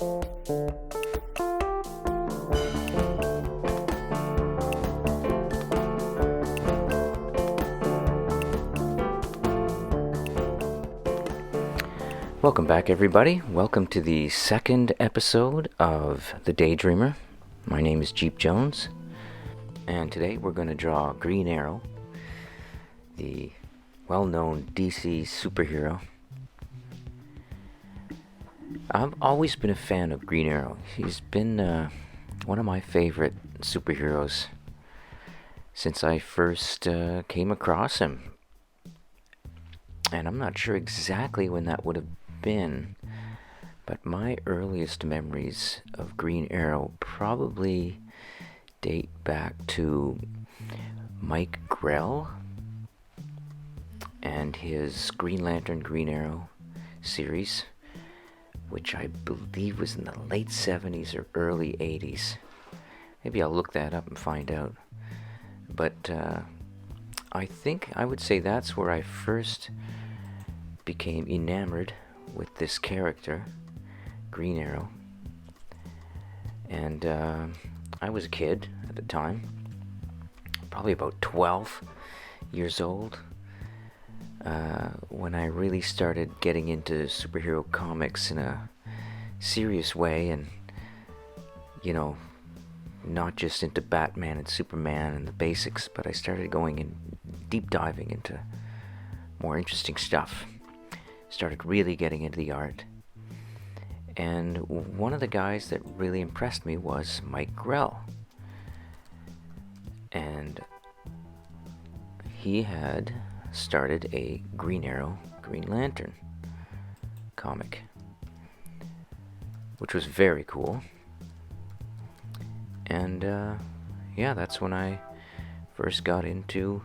Welcome back, everybody. Welcome to the second episode of The Daydreamer. My name is Jeep Jones, and today we're going to draw Green Arrow, the well-known DC superhero. I've always been a fan of Green Arrow. He's been one of my favorite superheroes since I first came across him. And I'm not sure exactly when that would have been, but my earliest memories of Green Arrow probably date back to Mike Grell and his Green Lantern Green Arrow series, which I believe was in the late 70s or early 80s. Maybe I'll look that up and find out. But I think I would say that's where I first became enamored with this character, Green Arrow. And I was a kid at the time, probably about 12 years old, when I really started getting into superhero comics in a serious way, and, you know, not just into Batman and Superman and the basics, but I started going in deep diving into more interesting stuff. Started really getting into the art. And one of the guys that really impressed me was Mike Grell. And he had started a Green Arrow, Green Lantern comic, which was very cool. And yeah, that's when I first got into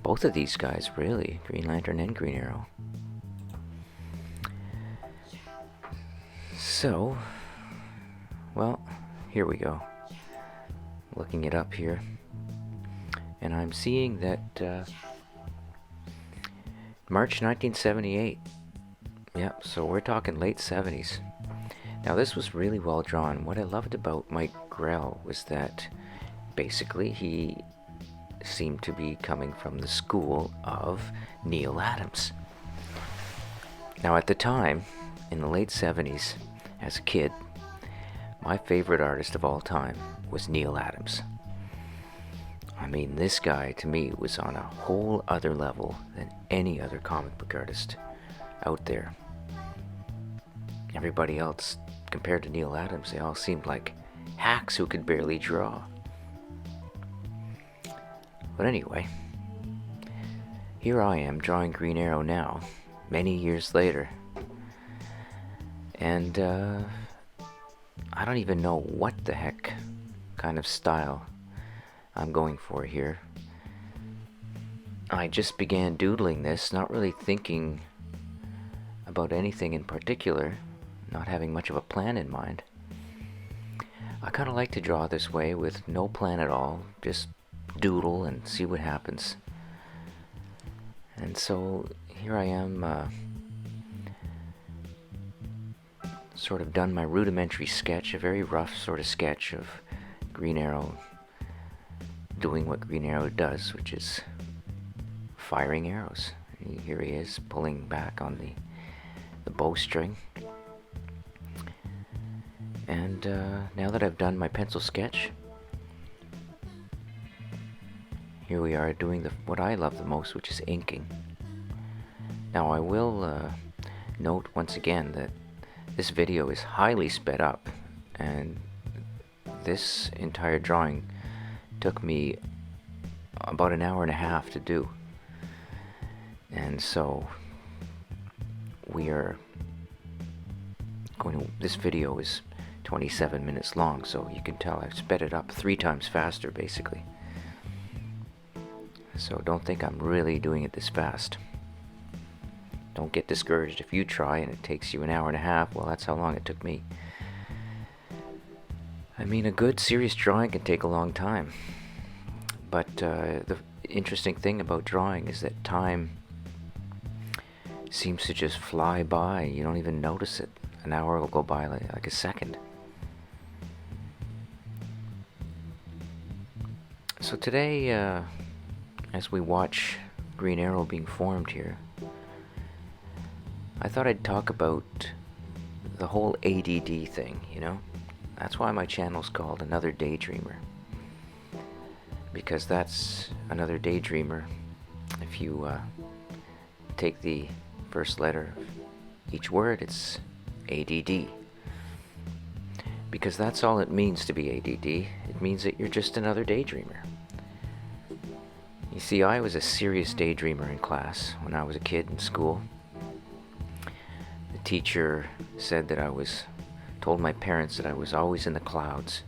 both of these guys, really, Green Lantern and Green Arrow. So, well, here we go. Looking it up here, and I'm seeing that March 1978. Yep, so we're talking late 70s. Now, this was really well drawn. What I loved about Mike Grell was that basically he seemed to be coming from the school of Neal Adams. Now, at the time, in the late 70s, as a kid, my favorite artist of all time was Neal Adams. I mean, this guy, to me, was on a whole other level than any other comic book artist out there. Everybody else, compared to Neal Adams, they all seemed like hacks who could barely draw. But anyway, here I am drawing Green Arrow now, many years later. And I don't even know what the heck kind of style I'm going for here. I just began doodling this, not really thinking about anything in particular, not having much of a plan in mind. I kind of like to draw this way with no plan at all, just doodle and see what happens. And so here I am, sort of done my rudimentary sketch, a very rough sort of sketch of Green Arrow doing what Green Arrow does, which is firing arrows. Here he is pulling back on the bowstring. And now that I've done my pencil sketch, here we are doing what I love the most, which is inking. Now I will note once again that this video is highly sped up, and this entire drawing took me about an hour and a half to do. And so this video is 27 minutes long, so you can tell I've sped it up 3 times faster, basically. So don't think I'm really doing it this fast. Don't get discouraged if you try and it takes you an hour and a half. Well, that's how long it took me. I mean, a good serious drawing can take a long time. But the interesting thing about drawing is that time seems to just fly by. You don't even notice it. an hour will go by like a second. So today, as we watch Green Arrow being formed here, I thought I'd talk about the whole ADD thing, you know? That's why my channel's called Another Daydreamer. Because that's Another Daydreamer. If you take the first letter of each word, it's ADD. Because that's all it means to be ADD. It means that you're just another daydreamer. You see, I was a serious daydreamer in class when I was a kid in school. The teacher said that told my parents that I was always in the clouds.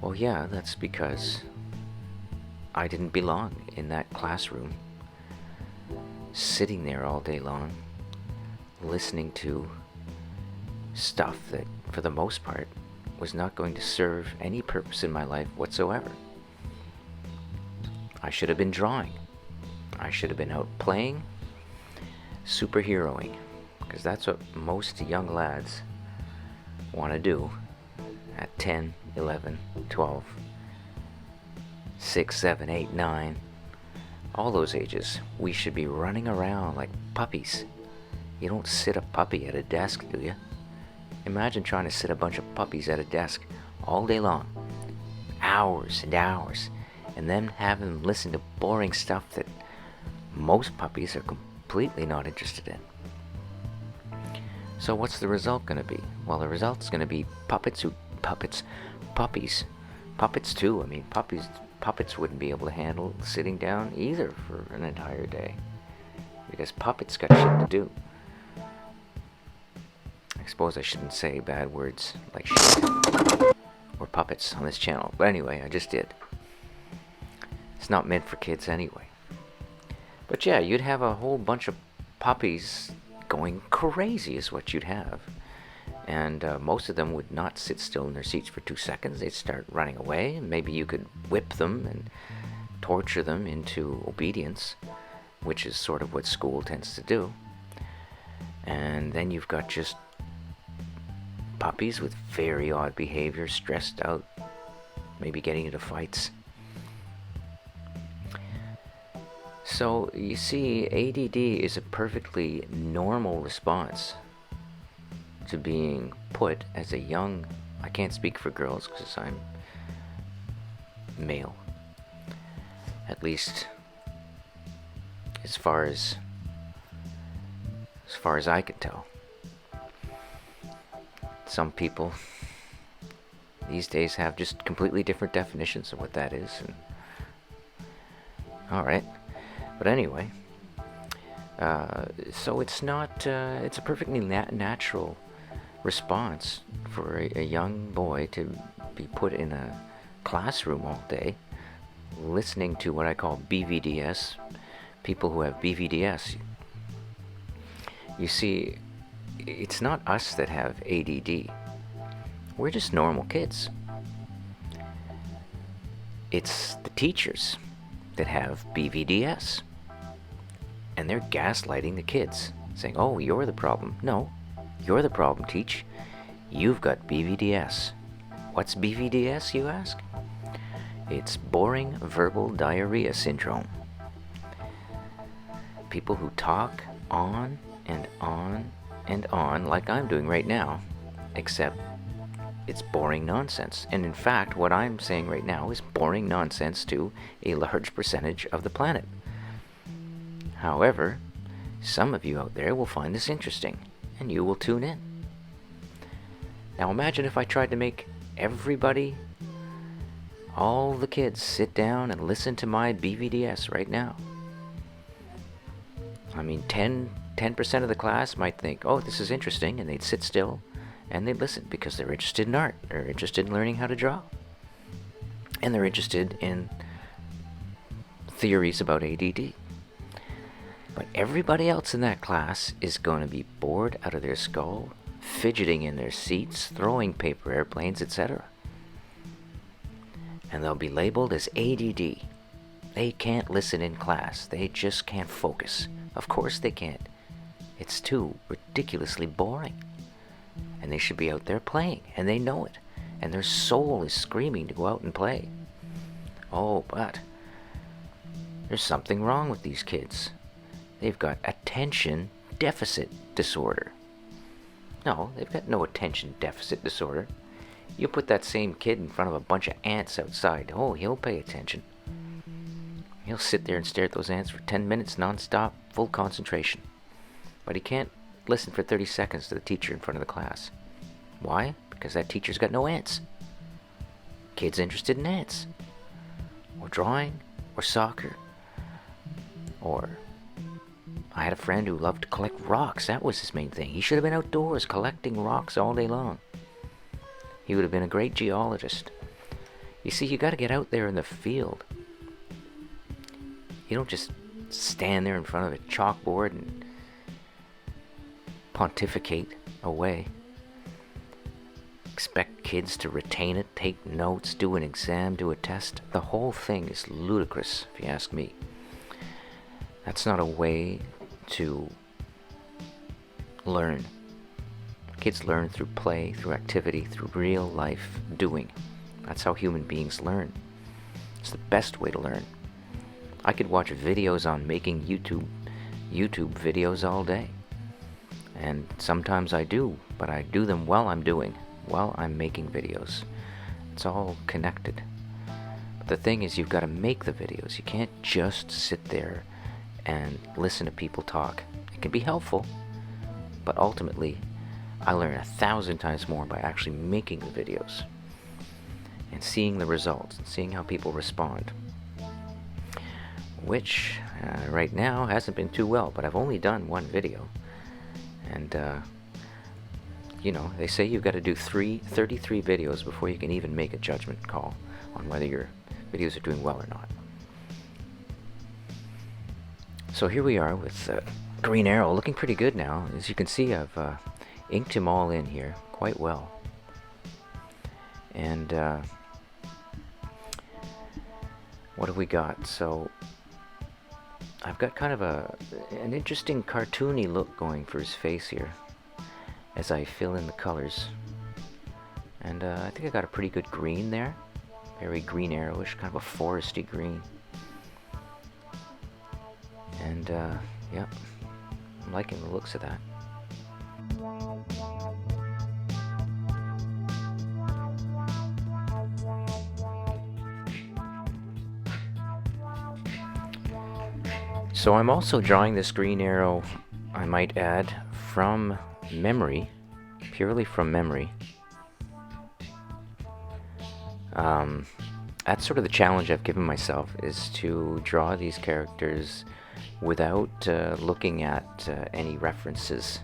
Well, yeah, that's because I didn't belong in that classroom, sitting there all day long, listening to stuff that, for the most part, was not going to serve any purpose in my life whatsoever. I should have been drawing. I should have been out playing, superheroing, because that's what most young lads want to do at 10, 11, 12, 6, 7, 8, 9, all those ages. We should be running around like puppies. You don't sit a puppy at a desk, do you? Imagine trying to sit a bunch of puppies at a desk all day long, hours and hours, and then have them listen to boring stuff that most puppies are completely not interested in. So what's the result going to be? Well, the result's going to be puppies. Puppets too. I mean, puppets wouldn't be able to handle sitting down either for an entire day, because puppets got shit to do. I suppose I shouldn't say bad words like shit or puppets on this channel, but anyway, I just did. It's not meant for kids anyway. But yeah, you'd have a whole bunch of puppies going crazy is what you'd have. And most of them would not sit still in their seats for 2 seconds. They'd start running away, and maybe you could whip them and torture them into obedience, which is sort of what school tends to do. And then you've got just puppies with very odd behavior, stressed out, maybe getting into fights. So you see, ADD is a perfectly normal response to being put as a young, I can't speak for girls because I'm male, at least as far as I can tell. Some people these days have just completely different definitions of what that is. And, all right, but anyway, so it's not. It's a perfectly natural response for a young boy to be put in a classroom all day, listening to what I call BVDS. People who have BVDS. You see, it's not us that have ADD. We're just normal kids. It's the teachers that have BVDS. And they're gaslighting the kids, saying, oh, you're the problem. No, you're the problem, teach. You've got BVDS. What's BVDS, you ask? It's boring verbal diarrhea syndrome. People who talk on and on and on, like I'm doing right now, except it's boring nonsense. And in fact, what I'm saying right now is boring nonsense to a large percentage of the planet. However, some of you out there will find this interesting, and you will tune in. Now imagine if I tried to make everybody, all the kids, sit down and listen to my BVDS right now. I mean, 10% of the class might think, oh, this is interesting, and they'd sit still and they'd listen because they're interested in art, they're interested in learning how to draw, and they're interested in theories about ADD. But everybody else in that class is going to be bored out of their skull, fidgeting in their seats, throwing paper airplanes, etc. And they'll be labeled as ADD. They can't listen in class. They just can't focus. Of course they can't. It's too ridiculously boring. and they should be out there playing, and they know it, and their soul is screaming to go out and play. Oh, but there's something wrong with these kids. They've got attention deficit disorder. No, they've got no attention deficit disorder. You put that same kid in front of a bunch of ants outside. Oh, he'll pay attention. He'll sit there and stare at those ants for 10 minutes non-stop, full concentration. But he can't listen for 30 seconds to the teacher in front of the class. Why? Because that teacher's got no ants. Kid's interested in ants. Or drawing. Or soccer. Or I had a friend who loved to collect rocks. That was his main thing. He should have been outdoors collecting rocks all day long. He would have been a great geologist. You see, you got to get out there in the field. You don't just stand there in front of a chalkboard and pontificate away. Expect kids to retain it, take notes, do an exam, do a test. The whole thing is ludicrous, if you ask me. That's not a way to learn. Kids learn through play, through activity, through real life doing. That's how human beings learn. It's the best way to learn. I could watch videos on making YouTube videos all day. And sometimes I do, but I do them while I'm making videos. It's all connected. But the thing is, you've got to make the videos. You can't just sit there and listen to people talk. It can be helpful, but ultimately, I learn 1,000 times more by actually making the videos and seeing the results and seeing how people respond. Which, right now, hasn't been too well, but I've only done one video. And, they say you've got to do 33 videos before you can even make a judgment call on whether your videos are doing well or not. So here we are with Green Arrow, looking pretty good now. As you can see, I've inked him all in here quite well. And what have we got? So I've got kind of an interesting cartoony look going for his face here as I fill in the colors. And I think I got a pretty good green there. Very Green Arrowish, kind of a foresty green. And yep, I'm liking the looks of that. So I'm also drawing this Green Arrow, I might add, from memory, purely from memory. That's sort of the challenge I've given myself, is to draw these characters without looking at any references.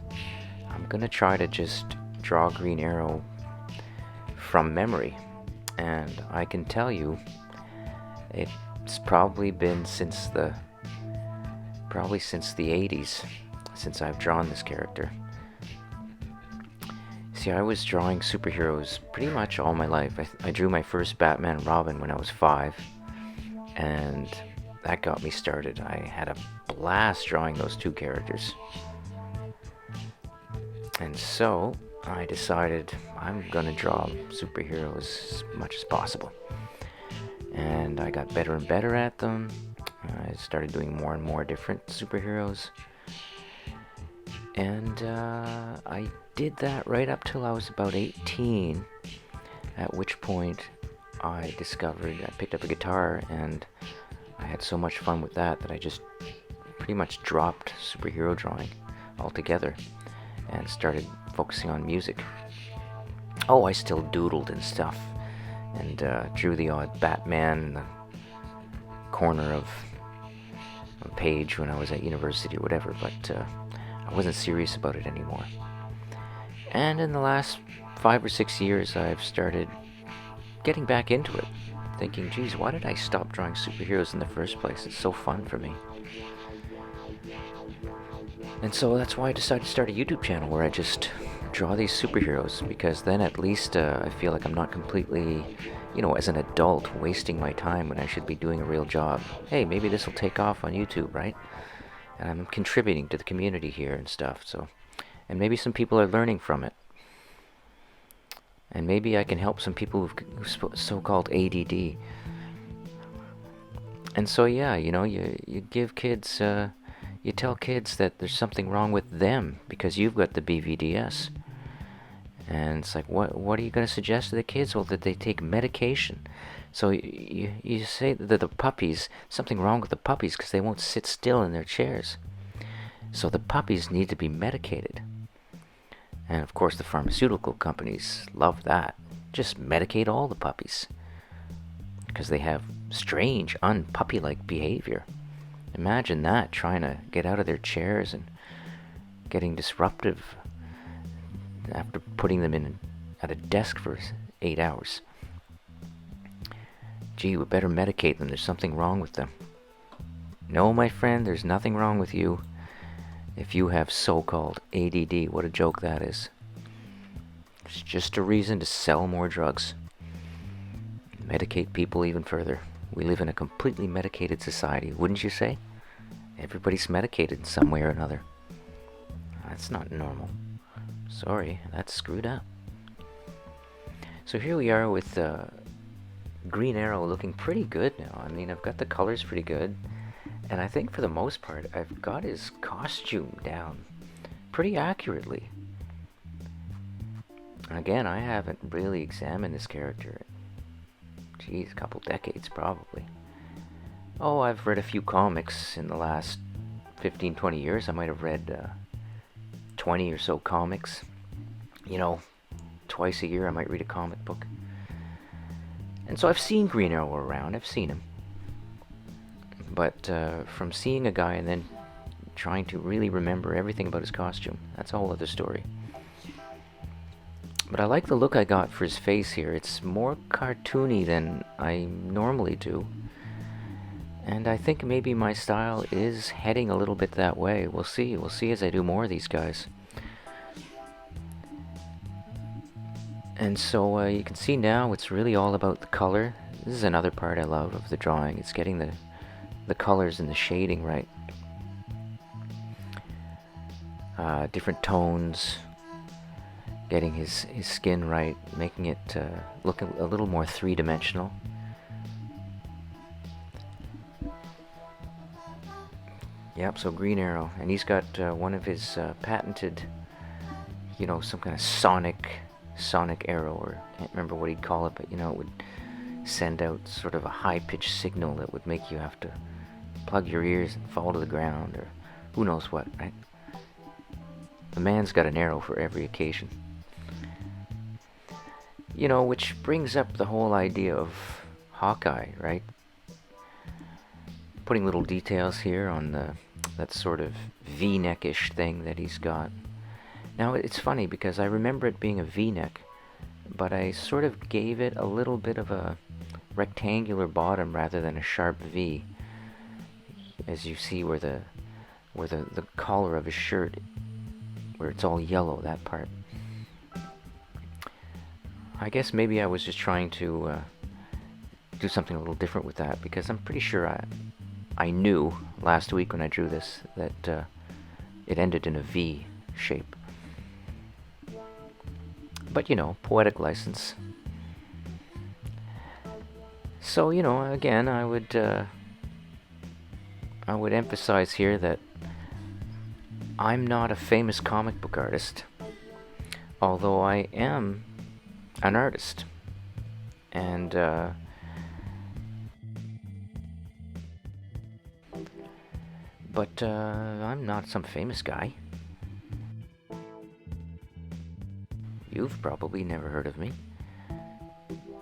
I'm gonna try to just draw Green Arrow from memory, and I can tell you it's probably been since the 80s since I've drawn this character. See, I was drawing superheroes pretty much all my life. I drew my first Batman and Robin when I was 5, and that got me started. I had a blast drawing those two characters. And so I decided I'm gonna draw superheroes as much as possible. And I got better and better at them. I started doing more and more different superheroes. And I did that right up till I was about 18, at which point I picked up a guitar, and I had so much fun with that I just pretty much dropped superhero drawing altogether and started focusing on music. Oh, I still doodled and stuff, and drew the odd Batman in the corner of a page when I was at university or whatever, but I wasn't serious about it anymore. And in the last 5 or 6 years, I've started getting back into it, thinking, geez, why did I stop drawing superheroes in the first place? It's so fun for me. And so that's why I decided to start a YouTube channel where I just draw these superheroes, because then at least I feel like I'm not completely, as an adult, wasting my time when I should be doing a real job. Hey, maybe this will take off on YouTube, right? And I'm contributing to the community here and stuff, so. And maybe some people are learning from it. And maybe I can help some people who've so-called ADD. And so yeah, you give kids, you tell kids that there's something wrong with them because you've got the BVDS. And it's like, what are you going to suggest to the kids? Well, that they take medication. So you say that the puppies, something wrong with the puppies because they won't sit still in their chairs. So the puppies need to be medicated. And of course the pharmaceutical companies love that. Just medicate all the puppies. Because they have strange, unpuppy-like behavior. Imagine that, trying to get out of their chairs and getting disruptive after putting them in at a desk for 8 hours. Gee, we better medicate them. There's something wrong with them. No, my friend, there's nothing wrong with you if you have so-called ADD. What a joke that is. It's just a reason to sell more drugs. Medicate people even further. We live in a completely medicated society, wouldn't you say? Everybody's medicated in some way or another. That's not normal. Sorry, that's screwed up. So here we are with Green Arrow looking pretty good now. I mean, I've got the colors pretty good. And I think for the most part, I've got his costume down pretty accurately. And again, I haven't really examined this character. Geez, a couple decades probably. Oh, I've read a few comics in the last 15, 20 years. I might have read 20 or so comics. Twice a year I might read a comic book. And so I've seen Green Arrow around. I've seen him. But from seeing a guy and then trying to really remember everything about his costume, that's a whole other story. But I like the look I got for his face here. It's more cartoony than I normally do. And I think maybe my style is heading a little bit that way. We'll see. We'll see as I do more of these guys. And so you can see now it's really all about the color. This is another part I love of the drawing. It's getting the colors and the shading right. Different tones. Getting his skin right, making it look a little more three-dimensional. Yep, so Green Arrow. And he's got one of his patented, some kind of sonic arrow, or I can't remember what he'd call it, but it would send out sort of a high-pitched signal that would make you have to plug your ears and fall to the ground, or who knows what, right? The man's got an arrow for every occasion. Which brings up the whole idea of Hawkeye, right? Putting little details here on that sort of V-neck-ish thing that he's got. Now, it's funny because I remember it being a V-neck, but I sort of gave it a little bit of a rectangular bottom rather than a sharp V. As you see where the collar of his shirt, where it's all yellow, that part. I guess maybe I was just trying to do something a little different with that, because I'm pretty sure I knew last week when I drew this that it ended in a V shape. But poetic license. So again, I would emphasize here that I'm not a famous comic book artist, although I am an artist. And but I'm not some famous guy. You've probably never heard of me.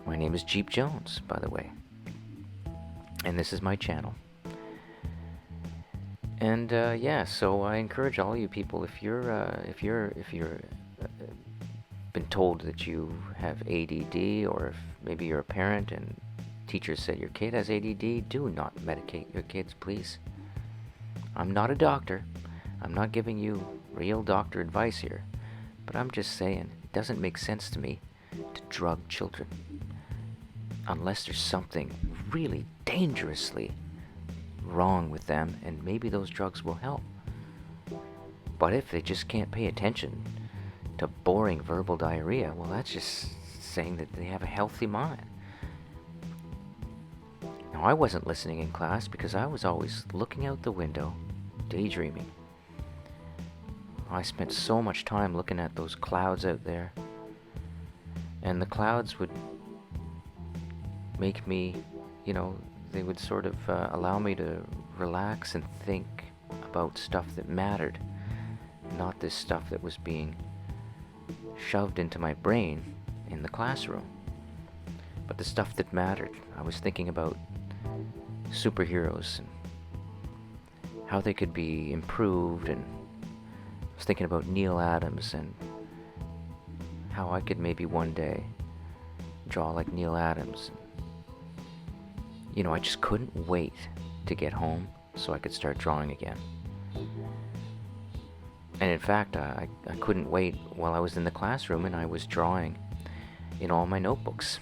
My name is Jeep Jones, by the way, and this is my channel. And yeah, so I encourage all you people, if you're been told that you have ADD, or if maybe you're a parent and teacher said your kid has ADD, do not medicate your kids, please. I'm not a doctor. I'm not giving you real doctor advice here, but I'm just saying it doesn't make sense to me to drug children unless there's something really dangerously wrong with them, and maybe those drugs will help. But if they just can't pay attention to boring verbal diarrhea, well, that's just saying that they have a healthy mind. Now, I wasn't listening in class because I was always looking out the window, daydreaming. I spent so much time looking at those clouds out there, and the clouds would make me, they would sort of allow me to relax and think about stuff that mattered, not this stuff that was being shoved into my brain in the classroom, but the stuff that mattered. I was thinking about superheroes and how they could be improved, and I was thinking about Neil Adams and how I could maybe one day draw like Neil Adams. I just couldn't wait to get home so I could start drawing again. And in fact, I couldn't wait while I was in the classroom, and I was drawing in all my notebooks.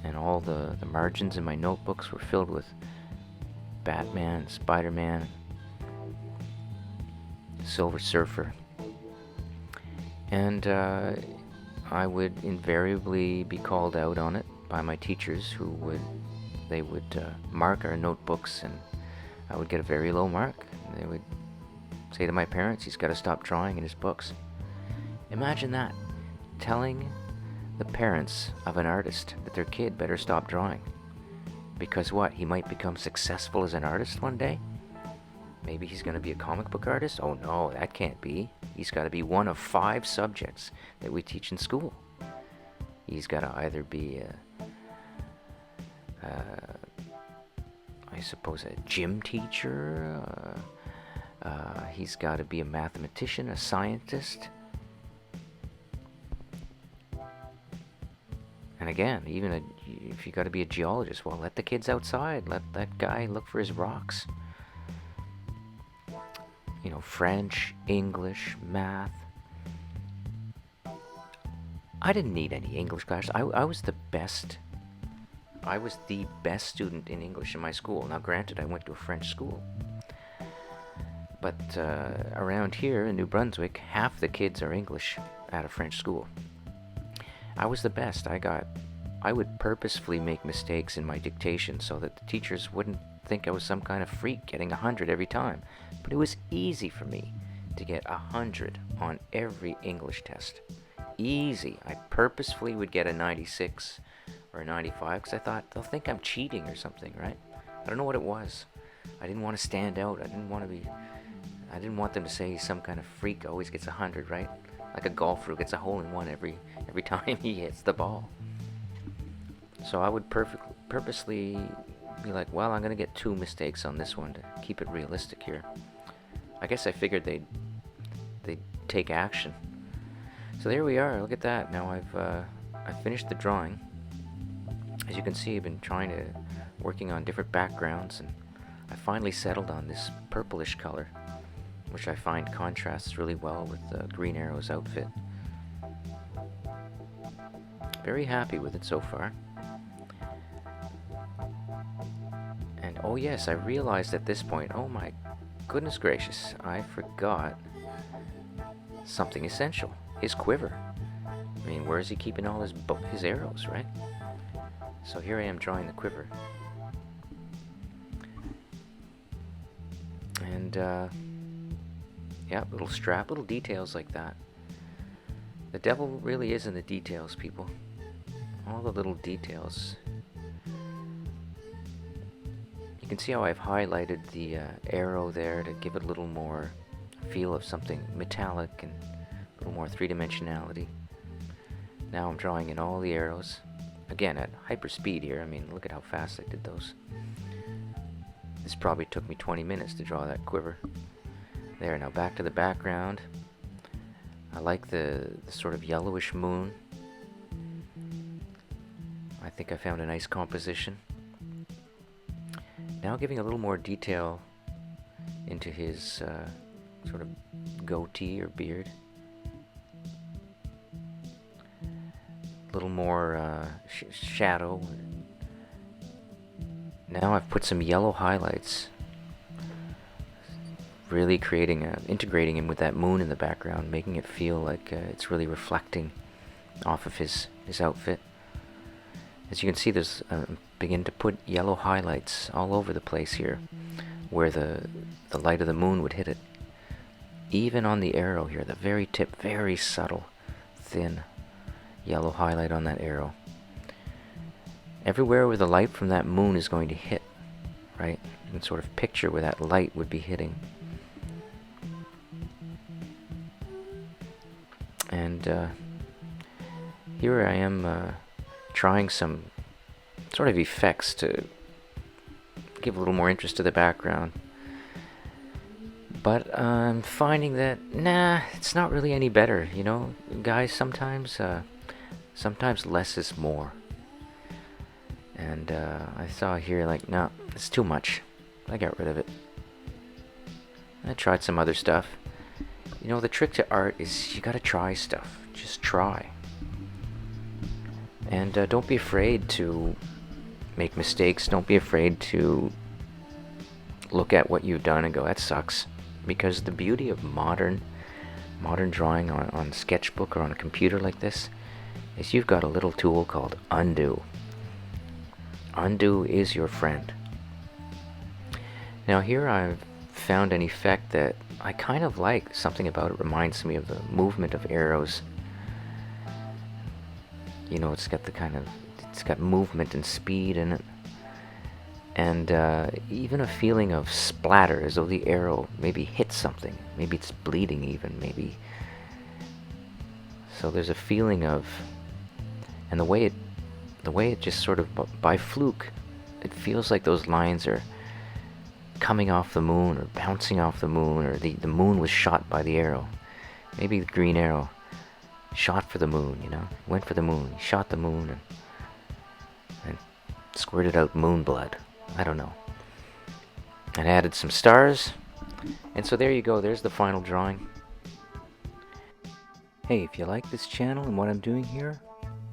And all the margins in my notebooks were filled with Batman, Spider-Man, Silver Surfer. And I would invariably be called out on it by my teachers, who would mark our notebooks, and I would get a very low mark. And they would say to my parents, he's got to stop drawing in his books. Imagine that, telling the parents of an artist that their kid better stop drawing. Because what? He might become successful as an artist one day? Maybe he's going to be a comic book artist? Oh no, that can't be. He's got to be one of 5 subjects that we teach in school. He's got to either be I suppose a gym teacher, he's got to be a mathematician, a scientist. And again, even if you got to be a geologist, well, let the kids outside. Let that guy look for his rocks. French, English, math. I didn't need any English class. I was the best. I was the best student in English in my school. Now, granted, I went to a French school. But around here in New Brunswick, half the kids are English at a French school. I was the best. I would purposefully make mistakes in my dictation so that the teachers wouldn't think I was some kind of freak getting 100 every time. But it was easy for me to get 100 on every English test. Easy. I purposefully would get a 96 or a 95 because I thought they'll think I'm cheating or something, right? I don't know what it was. I didn't want to stand out. I didn't want them to say he's some kind of freak, always gets 100, right? Like a golfer who gets a hole in one every time he hits the ball. So I would purposely be like, well, I'm gonna get 2 mistakes on this one to keep it realistic here. I guess I figured they'd take action. So there we are. Look at that. Now I've finished the drawing. As you can see, I've been working on different backgrounds, and I finally settled on this purplish color, which I find contrasts really well with Green Arrow's outfit. Very happy with it so far. And oh yes, I realized at this point, oh my goodness gracious, I forgot something essential. His quiver. I mean, where is he keeping all his arrows, right? So here I am drawing the quiver. And yeah, little strap, little details like that. The devil really is in the details, people. All the little details. You can see how I've highlighted the arrow there to give it a little more feel of something metallic and a little more three-dimensionality. Now I'm drawing in all the arrows. Again, at hyper speed here. I mean, look at how fast I did those. This probably took me 20 minutes to draw that quiver. There, now back to the background. I like the sort of yellowish moon. I think I found a nice composition. Now giving a little more detail into his sort of goatee or beard. A little more shadow. Now I've put some yellow highlights, really integrating him with that moon in the background, making it feel like it's really reflecting off of his outfit. As you can see, there's begin to put yellow highlights all over the place here, where the light of the moon would hit it. Even on the arrow here, the very tip, very subtle, thin yellow highlight on that arrow. Everywhere where the light from that moon is going to hit, right? You can sort of picture where that light would be hitting. And here I am trying some sort of effects to give a little more interest to the background. But I'm finding that, nah, it's not really any better, you know? Guys, sometimes less is more. And I saw here, like, no, it's too much. I got rid of it. I tried some other stuff. You know, the trick to art is you gotta try stuff. Just try. And don't be afraid to make mistakes. Don't be afraid to look at what you've done and go, that sucks. Because the beauty of modern drawing on sketchbook or on a computer like this is you've got a little tool called undo. Undo is your friend. Now here I've found an effect that I kind of like. Something about it reminds me of the movement of arrows. You know, it's got movement and speed in it. And even a feeling of splatter, as though the arrow maybe hit something. Maybe it's bleeding even, maybe. So there's a feeling of, and the way it just sort of, by fluke, it feels like those lines are coming off the moon or bouncing off the moon, or the moon was shot by the arrow. Maybe the green arrow shot for the moon, you know, went for the moon, shot the moon and squirted out moon blood. I don't know. And added some stars. And so there you go, there's the final drawing. Hey, if you like this channel and what I'm doing here,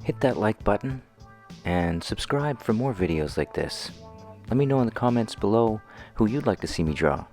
hit that like button and subscribe for more videos like this. Let me know in the comments below who you'd like to see me draw.